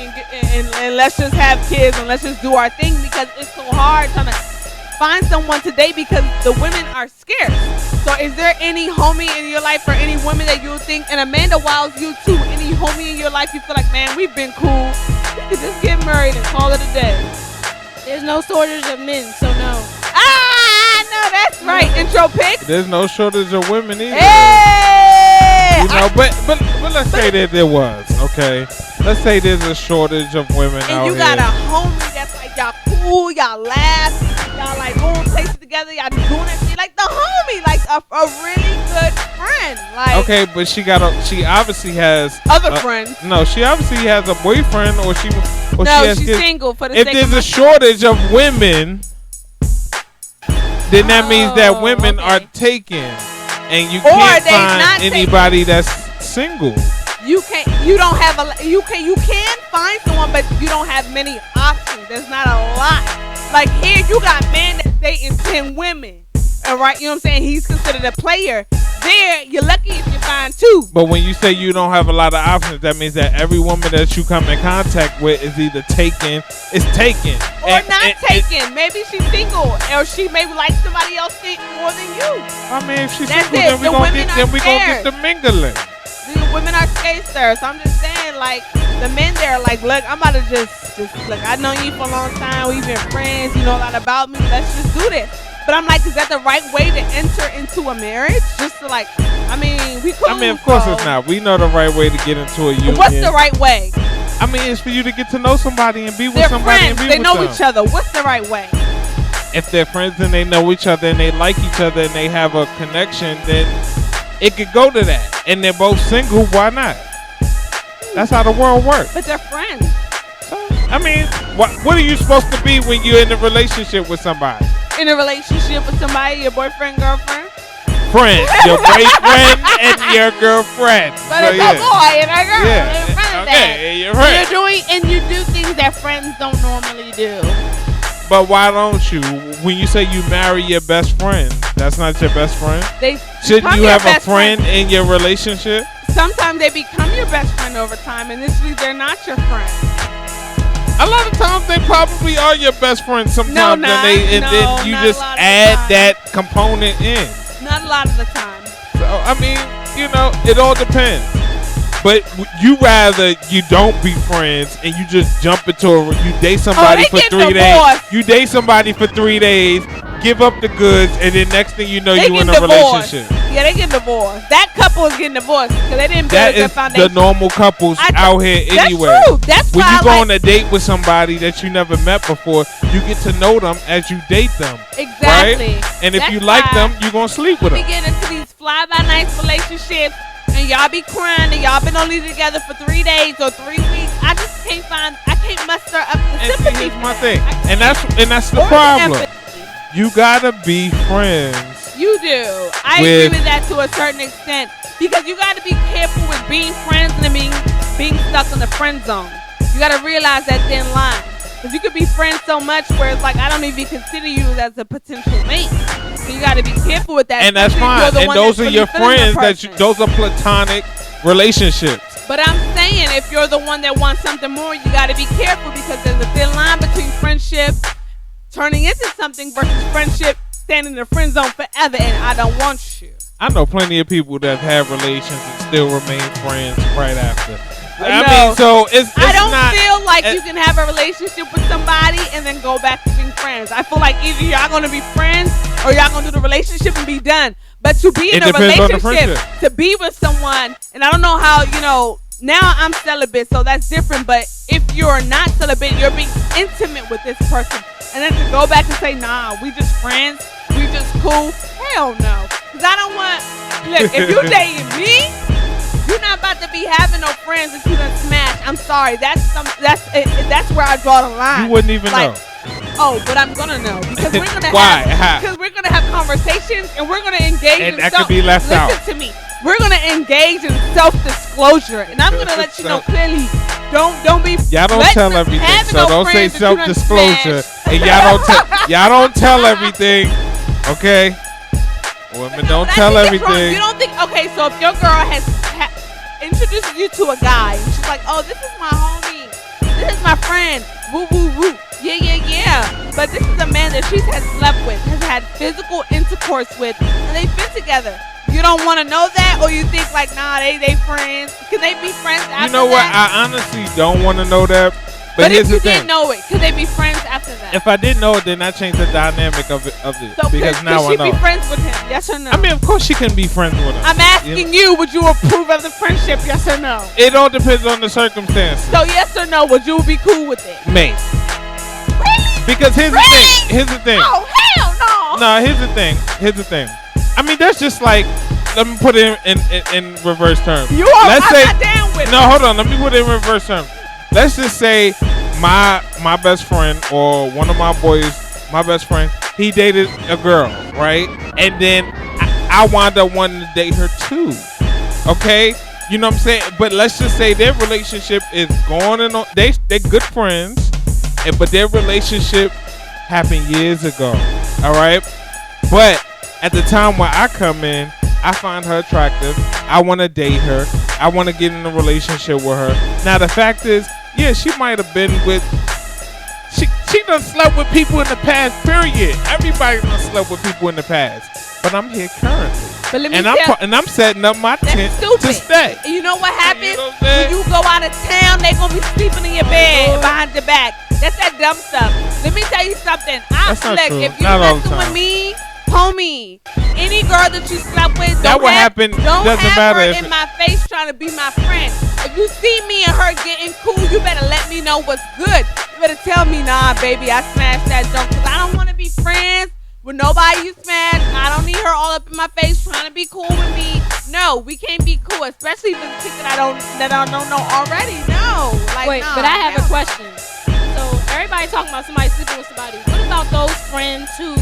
and let's just have kids and let's just do our thing, because it's so hard trying to find someone today because the women are scarce. So is there any homie in your life or any woman that you think, and Amanda Wiles, you too, any homie in your life you feel like, man, we've been cool, we could just get married and call it a day? There's no shortage of men, so no. No, that's right. Intro Pics. There's no shortage of women either. Hey! But let's say that there was, okay? Let's say there's a shortage of women And out you here. got a homie that's like, y'all cool, y'all laugh, y'all like going places together, y'all doing that shit, like the homie, like a really good friend. Like, Okay, but she obviously has other friends. No, she obviously has a boyfriend, or she No, has she's kids. single for the If sake there's of a my- shortage of women, then that means that Oh, women okay. are taken, and you Or can't they not find taken. anybody that's single. You can find someone, but you don't have many options. There's not a lot. Like here, you got men that's dating 10 women. All right, you know what I'm saying? He's considered a player. There, you're lucky if you find 2. But when you say you don't have a lot of options, that means that every woman that you come in contact with is either taken, Or not taken. Maybe she's single, or she maybe likes somebody else more than you. I mean, if she's That's single, it. The women are gonna get the mingling. The women are scared, sir. So I'm just saying, like, the men there are like, look, I'm about to just look, I've known you for a long time. We've been friends. You know a lot about me. Let's just do this. But I'm like, is that the right way to enter into a marriage? Just to like, we cool. I mean, of course it's not. We know the right way to get into a union. What's the right way? I mean, it's for you to get to know somebody and be with They're somebody friends. and be They with know them. each other. What's the right way? If they're friends and they know each other and they like each other and they have a connection, then it could go to that. And they're both single, why not? That's how the world works. But they're friends. So, I mean, what are you supposed to be when you're in a relationship with somebody? In a relationship with somebody, your boyfriend, girlfriend. Friends, your boyfriend and your girlfriend. But So, it's yeah. a boy and a girl. Yeah. In front of Okay, that. and you're right. You do things that friends don't normally do. But why don't you? When you say you marry your best friend, that's not your best friend? They Shouldn't become you your have a best friend in your relationship? Sometimes they become your best friend over time. Initially, they're not your friend. A lot of times they probably are your best friend sometimes, No, and not- then you not a just lot of the add time. that component in. Not a lot of the time. So I mean, it all depends. But you rather you don't be friends and you just jump into you date somebody they for get 3 days. divorced. You date somebody for 3 days, give up the goods, and then next thing you know, They you in get a divorced. relationship. Yeah, they get divorced. That couple is getting divorced because they didn't build That a good is foundation. the normal couples out here anyway. That's true. That's when why you go on a date with somebody that you never met before, you get to know them as you date them. Exactly. Right? And if That's you like why them, you're going to sleep with we them. get into these fly-by-night relationships and y'all be crying and y'all been only together for 3 days or 3 weeks. I just can't muster up the And see, sympathy. here's my for thing. that. And that's the Or the problem. empathy. You got to be friends. You do. I agree with that to a certain extent because you got to be careful with being friends and being stuck in the friend zone. You got to realize that thin line because you could be friends so much where it's like I don't even consider you as a potential mate. So you got to be careful with that. And that's fine. And those are your friends. Those are platonic relationships. But I'm saying if you're the one that wants something more, you got to be careful because there's a thin line between friendship turning into something versus friendship standing in the friend zone forever, and I don't want you. I know plenty of people that have relations and still remain friends right after. I No. mean, so it's I don't not, feel like you can have a relationship with somebody and then go back to being friends. I feel like either y'all gonna be friends or y'all gonna do the relationship and be done. But to be in a relationship, to be with someone, and I don't know how, now I'm celibate, so that's different. But if you're not celibate, you're being intimate with this person. And then to go back and say, nah, we just friends, we just cool. Hell no. Because I don't want, look, if you dating me, you're not about to be having no friends that you done smash. I'm sorry. That's where I draw the line. You wouldn't even know. Oh, but I'm gonna know because we're gonna Why? because we're gonna have conversations and we're gonna engage. And that could be left out. Listen to me. We're gonna engage in self-disclosure, and I'm gonna let you know clearly. Don't be. Y'all don't tell everything, so don't say self-disclosure. And y'all don't tell everything, okay? Women don't tell everything. You don't think? Okay, so if your girl has introduced you to a guy, and she's like, "Oh, this is my homie. This is my friend. Woo woo woo. Yeah. But this is a man that she has slept with, has had physical intercourse with, and they've been together." You don't want to know that, or you think like, nah, they friends? Can they be friends after that? You know what? I honestly don't want to know that. But here's if you the thing. didn't know it, could they be friends after that? If I didn't know it, then I changed the dynamic of it. So because now I know. Could she be friends with him? Yes or no? I mean, of course she can be friends with him. I'm asking you, would you approve of the friendship? Yes or no? It all depends on the circumstances. So yes or no, would you be cool with it? Mate. Really? Because here's the thing. Oh hell no. No, here's the thing. I mean, that's just like, let me put it in reverse terms. You are Let's say, not down with no, hold on. Let me put it in reverse terms. Let's just say my best friend or one of my boys, my best friend, he dated a girl, right? And then I wound up wanting to date her too. Okay? You know what I'm saying? But let's just say their relationship is going on. They're good friends, but their relationship happened years ago. All right? But at the time when I come in, I find her attractive. I want to date her. I want to get in a relationship with her. Now, the fact is, yeah, she might have been with... She done slept with people in the past, period. Everybody done slept with people in the past. But I'm here currently. But let me and I'm setting up my tent to stay. And you know what happens? You know what I'm when you go out of town, they going to be sleeping in your bed behind your back. That's that dumb stuff. Let me tell you something. That's not true. If you're messing with me, homie, any girl that you slept with, don't have her in my face trying to be my friend. If you see me and her getting cool, you better let me know what's good. You better tell me, nah, baby, I smashed that junk. Because I don't want to be friends with nobody you smashed. I don't need her all up in my face trying to be cool with me. No, we can't be cool, especially with the chick that I don't know already. No. Wait, but I have a question. So everybody talking about somebody sleeping with somebody. What about those friends who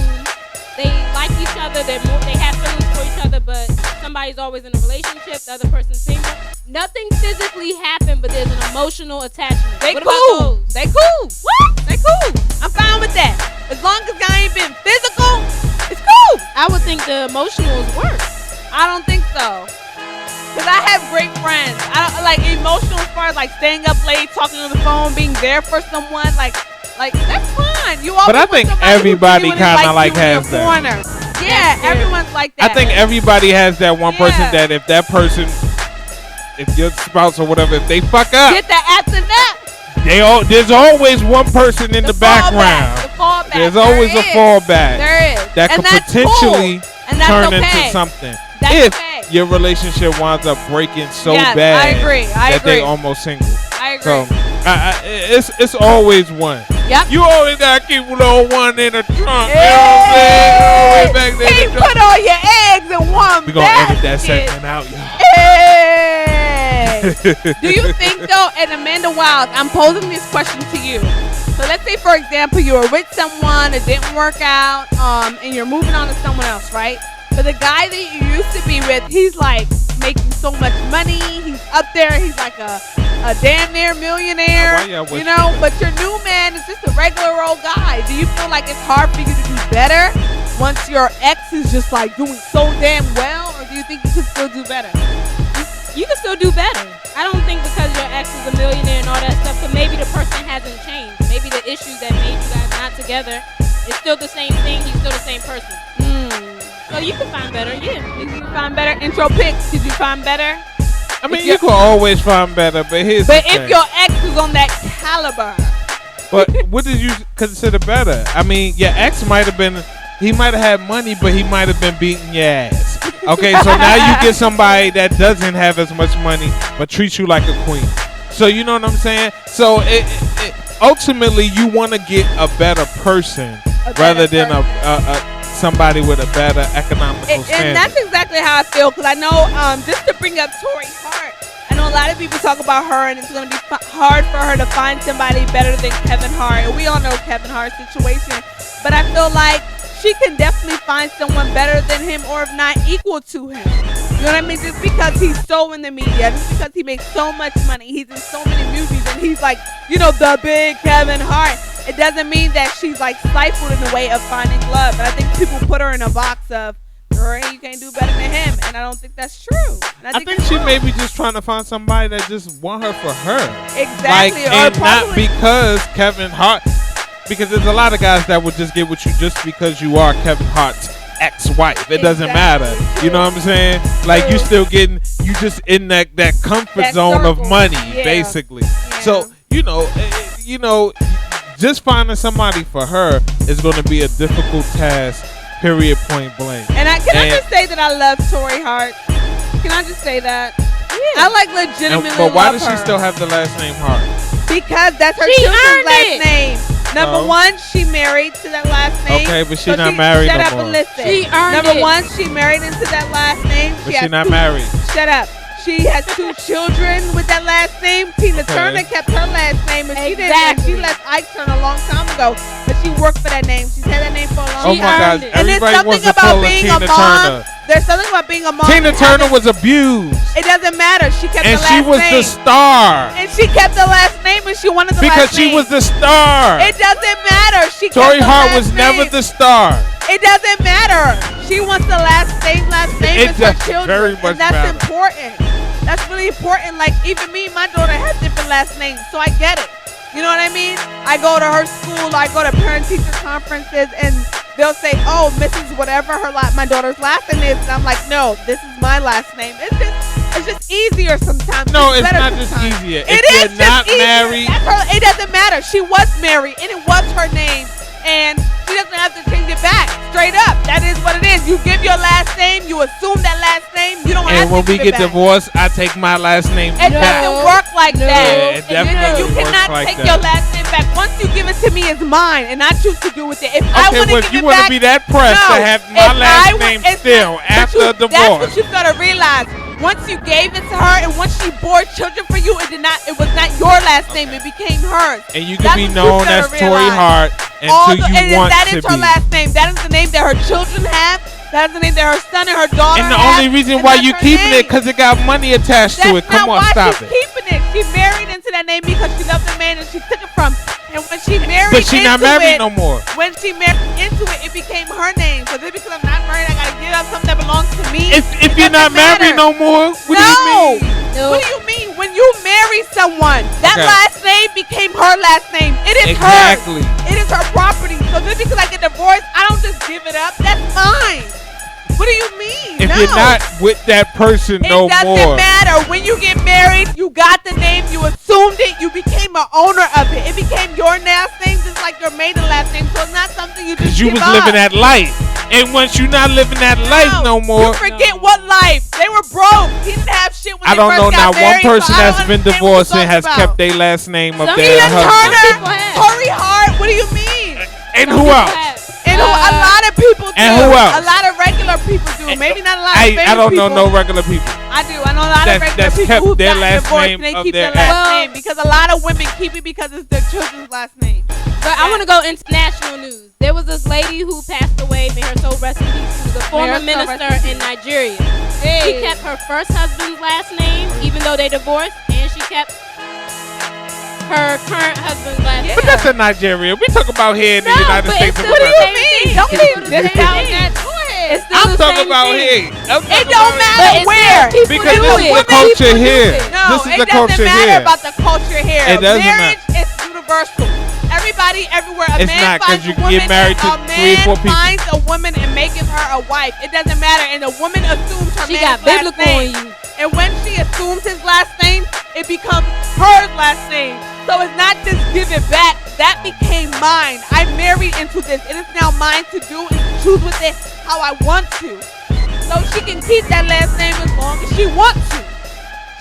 they like each other, they have feelings for each other, but somebody's always in a relationship, the other person's single? Nothing physically happened, but there's an emotional attachment. They what cool. About those? They cool. What? They cool. I'm fine with that. As long as y'all ain't been physical, it's cool. I would think the emotional is worse. I don't think so. Because I have great friends. I don't like emotional as far as like staying up late, talking on the phone, being there for someone. Like that's fine. You always. But I think everybody kind of like has that. Corner. Yeah, everyone's like that. I think everybody has that one person that if that person, if your spouse or whatever, if they fuck up, get that after that. There's always one person in the background. The fallback. There's always a fallback. There is. That could potentially cool. turn into something. That's if okay. your relationship winds up breaking so Yes, bad I agree. that they almost single. I agree. So it's always one. Yep. You always gotta keep a little one in the trunk. Hey, you know what I'm saying? Always back there in can't the trunk. put all your eggs in one We gonna edit that basket. segment out, y'all. Hey. Do you think though, and Amanda Wild, I'm posing this question to you. So let's say, for example, you were with someone, it didn't work out, and you're moving on to someone else, right? But the guy that you used to be with, he's like making so much money. He's up there. He's like a damn near millionaire, you know. But your new man is just a regular old guy. Do you feel like it's hard for you to do better once your ex is just like doing so damn well, or do you think you could still do better? You can still do better. I don't think because your ex is a millionaire and all that stuff, but maybe the person hasn't changed. Maybe the issues that made you guys not together is still the same thing. He's still the same person. So you can find better, yeah. You can find better. Intro picks. Did you find better? I mean, you can always find better, but here's the thing. If your ex was on that caliber. But what did you consider better? I mean, your ex might have been, he might have had money, but he might have been beating your ass. Okay, so now you get somebody that doesn't have as much money, but treats you like a queen. So you know what I'm saying? So ultimately, you want to get a better person rather than somebody with a better economical standard. And that's exactly how I feel, because I know, just to bring up Tori Hart, I know a lot of people talk about her, and it's going to be hard for her to find somebody better than Kevin Hart. And we all know Kevin Hart's situation, but I feel like she can definitely find someone better than him, or if not equal to him. You know what I mean? Just because he's so in the media, just because he makes so much money, he's in so many movies, and he's like, you know, the big Kevin Hart. It doesn't mean that she's like stifled in the way of finding love. And I think people put her in a box of, girl, you can't do better than him. And I don't think that's true. I think she may be just trying to find somebody that just want her for her. Exactly. Like, and not because Kevin Hart, because there's a lot of guys that would just get with you just because you are Kevin Hart's ex-wife. It doesn't matter. You know what I'm saying? Like, you still getting, you just in that comfort zone circle of money, basically. Yeah. So, you know, just finding somebody for her is going to be a difficult task, period, point blank. And I just say that I love Tori Hart? Can I just say that? Yeah. I like legitimately love her. But why does she still have the last name Hart? Because that's her children's last name. Number one, she married to that last name. Okay, but she's not married no more. Shut up and listen. She earned Number one, she married into that last name. But she's not married. Shut up. She has 2 children with that last name. Tina Turner kept her last name, and she didn't. She left Ike Turner a long time ago, but she worked for that name. She's had that name for a long time. Oh my God! And there's something about being a mom. There's something about being a mom. Tina Turner was abused. It doesn't matter. She kept the last And name. she was the star. And she kept the last name, and she wanted the because last name. she was the star. It doesn't matter. Tori Hart was never the star. It doesn't matter. She wants the last name. It is her does children. very much and that's matter. important. That's really important. Like, even me, my daughter has different last names, so I get it. You know what I mean? I go to her school, I go to parent-teacher conferences, and they'll say, oh, Mrs. whatever my daughter's last name is. And I'm like, no, this is my last name. It's just easier sometimes. No, it's not just easier. It if is you're not easier. married. It doesn't matter. She was married, and it was her name. And she doesn't have to change it back. Straight up. That is what it is. You give your last name. You assume that last name. You don't have to give it back. And when we get divorced, I take my last name It back. doesn't work like that. Yeah, it definitely You works cannot like take that. your last name back. Once you give it to me, it's mine, and I choose to do with it. If I want to give you it want to back, be that pressed to have my last name still after a That's divorce. what you've got to realize. Once you gave it to her, and once she bore children for you, it was not your last name. It became hers. And you can be known as Tori Hart until you want that to is her be. last name. That is the name that her children have. That is the name that her son and her daughter And the have. only reason and why that's you her keeping name. it because it got money attached to it. That's Come not on, why stop she's it. keeping it. She married into that name because she loved the man and she took it from. And when she married But she not married no more. When she married into it, it became her name. So just because I'm not married, I gotta give up something that belongs to me. If you're not married no more, what do you mean? What do you mean? When you marry someone, that last name became her last name. It is Exactly. hers. It is her property. So just because I get divorced, I don't just give it up. That's mine. What do you mean? If you're not with that person no more, it doesn't matter. matter. When you get married, you got the name, you assumed it, you became an owner of it. It became your last name, just like your maiden last name. So it's not something you just Because you was living that life. And once you're not living that life no more. You forget what life. They were broke. He didn't have shit when I they don't first know got now married, one person so I that's don't been understand divorced what and has you're kept talking their last name of Some their about. husband. Turner, Tory Hart, what do you mean? And who else? And a lot of people do. And who else? A lot of regular people do. Maybe not a lot of famous I don't know people. no regular people. I do. I know a lot of regular That's people kept who their got last divorced name and they of keep their their last ex. name because a lot of women keep it because it's their children's last name. But I want to go international news. There was this lady who passed away, may her soul rest in peace, who was a former minister in Nigeria. She kept her first husband's last name, even though they divorced, and she kept her current husband's last name. But that's in Nigeria. We talk about here in the United States of What do America. you mean? Don't be discounting that. Go ahead. Still I'm the talking same about thing. here. I'm It talking don't about matter But where. it's because do this is it. the culture People do here. it. No, This is it the doesn't culture matter here. about the culture here. It doesn't Marriage is universal. Everybody, everywhere. A It's man not, 'cause finds you a can woman. get married to a 3 or 4 man people. finds a woman and makes her a wife. It doesn't matter. And the woman assumes her She man's got last biblical name. on you. And when she assumes his last name, it becomes her last name. So it's not just give it back. That became mine. I married into this. It is now mine to do and choose with it how I want to. So she can keep that last name as long as she wants to.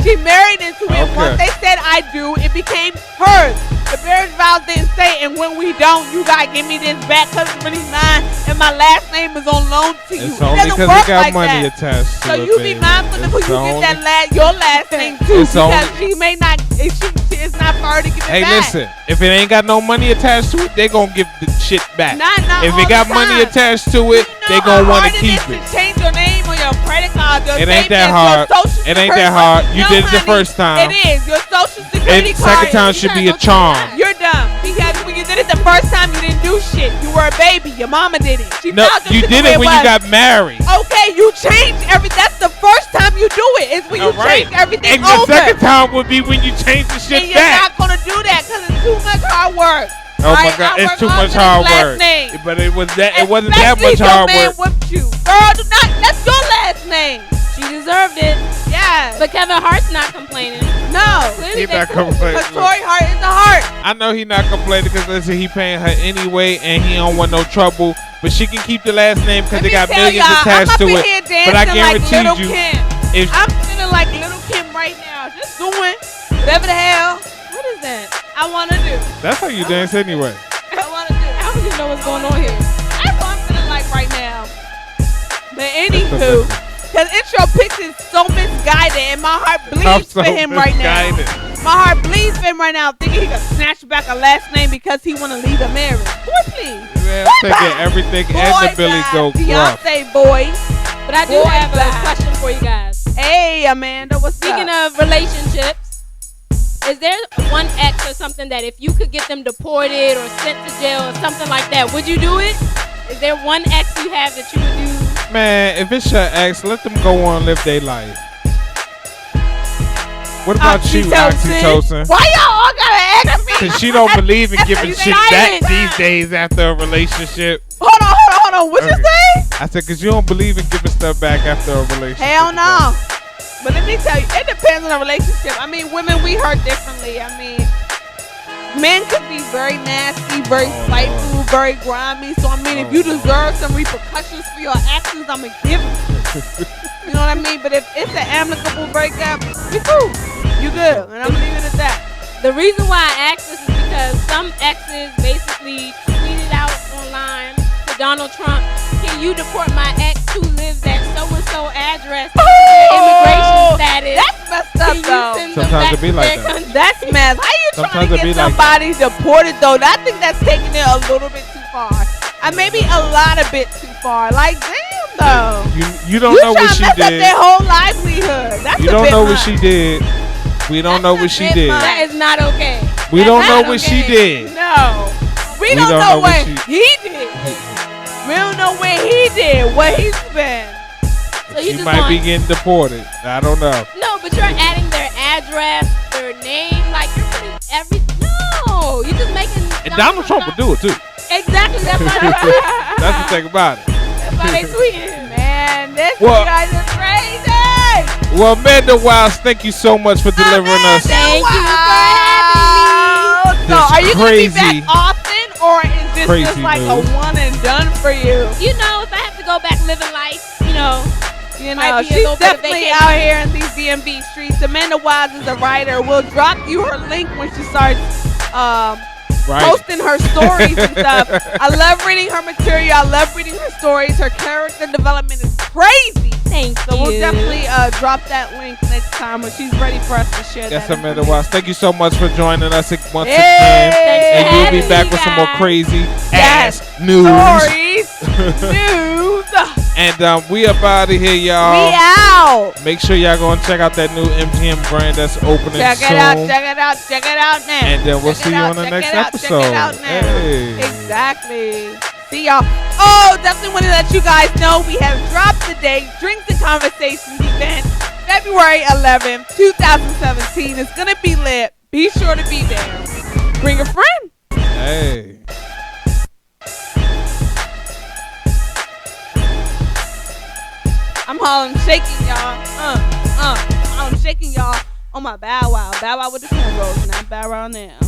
She married into it. Okay. Once they said I do, it became hers. The marriage vows didn't say, and when we don't, you gotta give me this back because it's really mine, and my last name is on loan to you. It's only doesn't because work it got like money that. attached to So it. you be baby. mindful of who It's you only- get that your last name too, It's because only- she may not. It's not for her to give it Hey, back. listen. If it ain't got no money attached to it, they gonna give the shit back. Not If all it got the money time. attached to it, they gonna want to keep it. To change your name on your credit card. Your It ain't that savings, hard. your social It ain't that security- hard. You No, did it the honey, first time. It is. Your social security And card. second time is- should be a charm. You're dumb because when you did it the first time, you didn't do shit. You were a baby. Your mama did it. She No, found your you shit did the way it when you was. got married. Okay, you changed That's the first time you do it. Is when you All right. change everything And over. the second time would be when you change the and shit you're back. not gonna do that because it's too much hard work. Oh my Right? God, I it's work too hard much for this hard last work. name. But it was that. It wasn't that Especially much your hard man work. whipped you. Girl, do not. That's your last name. She deserved it. Yeah. But Kevin Hart's not complaining. No. Clearly He they not cool. complaining. Because Tory Hart is a heart. I know he not complaining because listen, he paying her anyway, and he don't want no trouble. But she can keep the last name because Let they me got tell millions y'all, attached I'm to up in it. here But I dancing like guarantee Little you, Kim. if I'm feeling like Little Kim right now. Just doing whatever the hell What is that? I want to do. that's how you dance anyway. I want to do. I don't even know what's going on here. That's what I'm feeling like right now. But anywho, because intro picks is so misguided and my heart bleeds so for him right now. misguided. My heart bleeds for him right now, thinking he could snatch back a last name because he want to leave a marriage. Boy, please. Man, Boy, I'm taking bye. everything Boy, and the Billy bye. Goat gruff. Beyonce, boy. But I do Boy, have a bye. question for you guys. Hey, Amanda, what's Speaking up? of relationships, is there one ex or something that if you could get them deported or sent to jail or something like that, would you do it? Is there one ex you have that you would do? Man, if it's your ex, let them go on and live their life. What about you, Oxytocin? Why y'all all gotta ask me? Because she don't believe in giving She's shit back silent. these days after a relationship. Hold on. What you Okay. say? I said, because you don't believe in giving stuff back after a relationship. Hell no. But let me tell you, it depends on the relationship. I mean, women, we hurt differently. I mean, men could be very nasty, very spiteful, very grimy. So, I mean, if you deserve some repercussions for your actions, I'm going to give them. You know what I mean? But if it's an amicable breakup, you cool. You good. And I'm going to leave it at that. The reason why I asked this is because some exes basically tweeted out online to Donald Trump, can you deport my ex who lives at so-and-so address, immigration status? That's messed up, Can you though. send them Sometimes back it be to like their that. country? That's mess. How you Sometimes trying it to be get like somebody deported, though? I think that's taking it a little bit too far. Maybe a lot of bit too far. Like, damn, though. You don't know what trying to she mess up did. their whole livelihood. That's You a don't bit know what much. she did. We don't know what she did. That is not okay. We That's don't know not what she okay. did. No. We don't know what he did. We don't know what he did, what he spent. So you She just might want, be getting deported. I don't know. No, but you're adding their address, their name, like you're putting no, you're just making. And Donald Trump would do it too. Exactly, that's why they tweet. That's the thing about it. That's why they tweeting. Man, this Well- guys are crazy. Well, Amanda Wiles, thank you so much for delivering us. Thank you for having me. So, are you going to be crazy. back often, or is this Crazy just like news. a one and done for you? You know, if I have to go back living life, might be a She's little bit of definitely vacation. out here in these DMV streets. Amanda Wiles is a writer. We'll drop you her link when she starts posting her stories and stuff. I love reading her material. I love reading her stories. Her character development is crazy. Thank So you. we'll definitely drop that link next time when she's ready for us to share Yes, that. Amanda Wiles. Thank you so much for joining us once Yay! again. Thanks for And you'll having be back me, with some more guys. crazy Yes. ass news. Stories, news. And we up out of here, y'all. We out. Make sure y'all go and check out that new MGM brand that's opening Check soon. it out. Check it out. Check it out now. And then we'll Check see it you out, on the check next it out, episode. Check it out now. Hey. Exactly. See y'all. Oh, definitely want to let you guys know we have dropped the date. Drinks and Conversations event, February 11th, 2017. It's going to be lit. Be sure to be there. Bring a friend. Hey. I'm Harlem shaking, y'all. I'm shaking, y'all. On my Bow Wow. Bow Wow with the cornrows, not Bow Wow now.